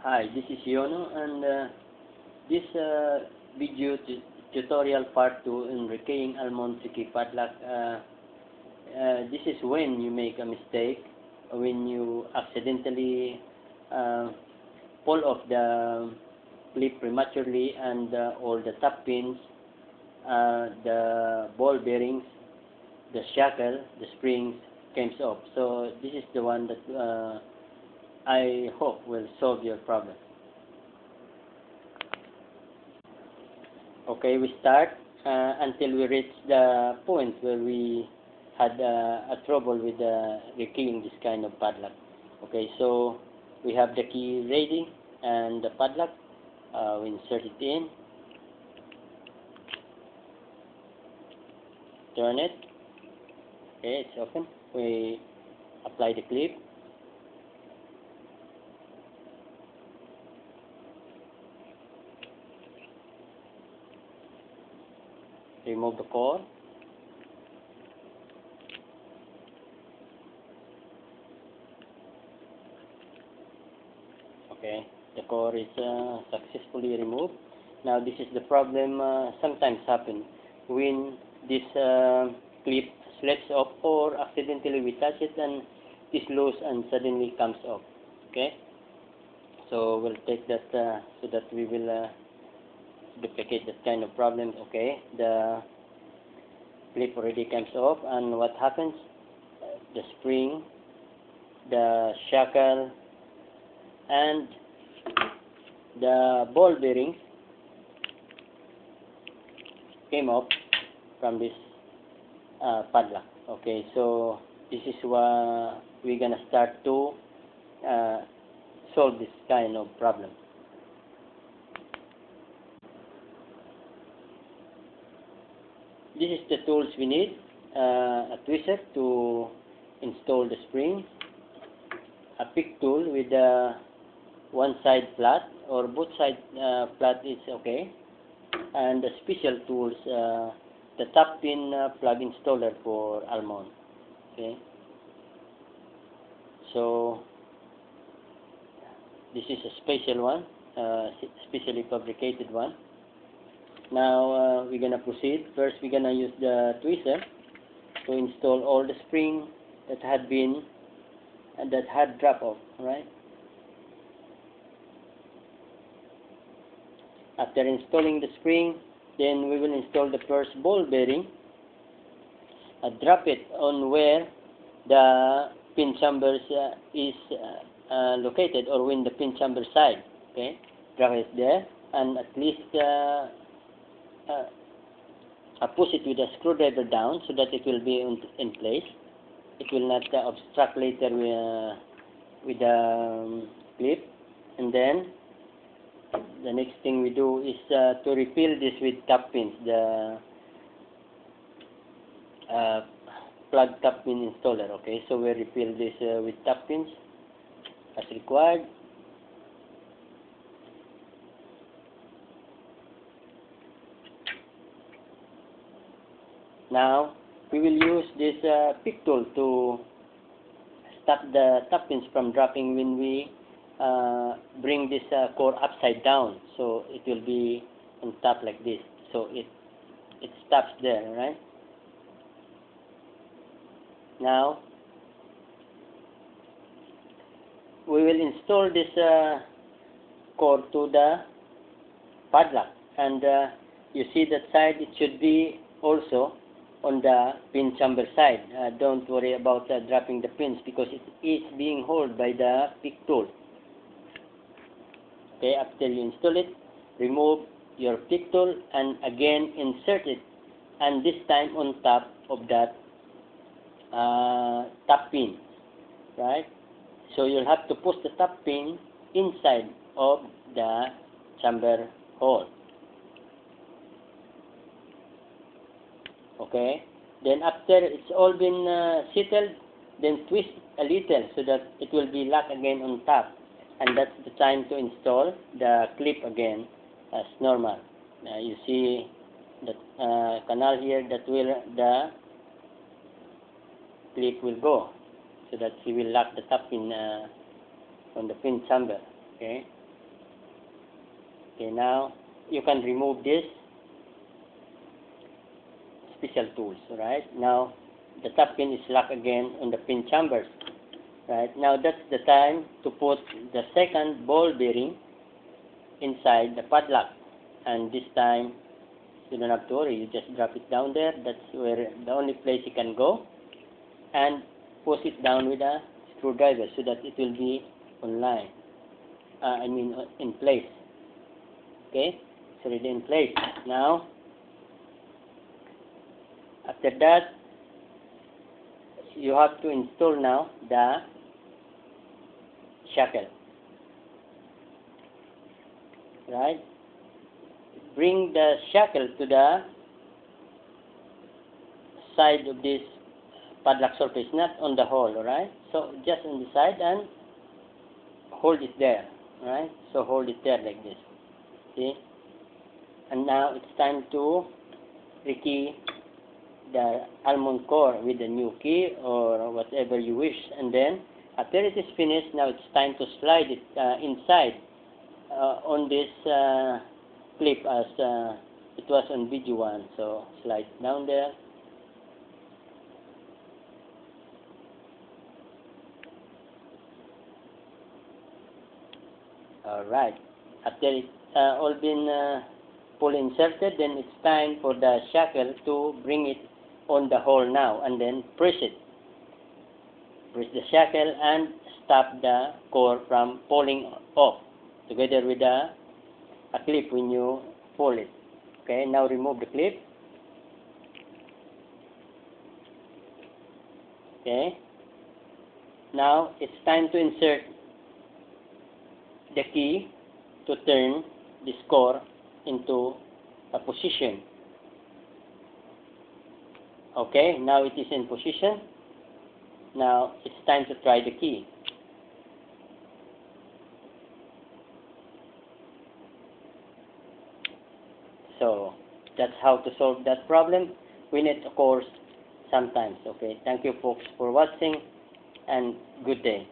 Hi, this is Yono, and this video tutorial part 2 in recaying almond sticky padlock. This is when you make a mistake, when you accidentally uh, pull off the clip prematurely, and all the top pins, the ball bearings, the shackle, the springs comes off. So this is the one that I hope will solve your problem. Okay, we start until we reach the point where we had a trouble with rekeying this kind of padlock. Okay, so we have the key ready and the padlock. We insert it in, turn it. Okay, it's open. We apply the clip. Remove the core. Okay, the core is successfully removed. Now this is the problem sometimes happen when this clip slips off or accidentally we touch it and it's loose and suddenly comes off. Okay, so we'll take that so that we will duplicate that kind of problem. Okay, the clip already comes off, and what happens? The spring, the shackle, and the ball bearings came off from this padlock. Okay, so this is what we're gonna start to solve this kind of problem. This is the tools we need: a tweezer to install the spring, a pick tool with one side flat or both side flat is okay, and the special tools, the top pin plug installer for almond. Okay, so this is a special one, specially fabricated one. Now we're gonna proceed. First, we're gonna use the tweezer to install all the spring that had been and that had drop off. Right. After installing the spring, then we will install the first ball bearing. Drop it on where the pin chambers is located, or when the pin chamber side. Okay, drop it there, and at least push it with a screwdriver down so that it will be in place. It will not obstruct later with the clip. And then the next thing we do is to refill this with top pins, the plug top pin installer. Okay, so we refill this with top pins as required. Now we will use this pick tool to stop the top pins from dropping when we bring this core upside down. So it will be on top like this. So it stops there, right? Now we will install this core to the padlock, and you see that side, it should be also on the pin chamber side. Don't worry about dropping the pins because it is being held by the pick tool. Okay, after you install it, remove your pick tool and again insert it, and this time on top of that top pin, right? So you'll have to push the top pin inside of the chamber hole. Okay, then after it's all been settled, then twist a little so that it will be locked again on top, and that's the time to install the clip again as normal. You see the canal here that will the clip will go. so that he will lock the top pin on the pin chamber. Okay. Okay, now you can remove this special tools. Right now, the top pin is locked again on the pin chambers. Right now, that's the time to put the second ball bearing inside the padlock, and this time you don't have to worry, you just drop it down there. That's where the only place it can go, and push it down with a screwdriver so that it will be online. In place. Okay, it's already in place. Now, after that, you have to install now the shackle. Right? Bring the shackle to the side of this padlock surface, not on the hole, alright? So just on the side and hold it there, right? So hold it there like this. See? And now it's time to rekey the almond core with the new key or whatever you wish. And then after it is finished, now it's time to slide it inside on this clip as it was on video 1. So slide down there. Alright, after it all been fully inserted, then it's time for the shackle to bring it on the hole now, and then press it. Press the shackle and stop the core from pulling off together with a clip when you pull it. Okay, now remove the clip. Okay, now it's time to insert the key to turn this core into a position. Okay, now it is in position. Now it's time to try the key. So that's how to solve that problem. We need, of course, sometimes. Okay, thank you folks for watching, and good day.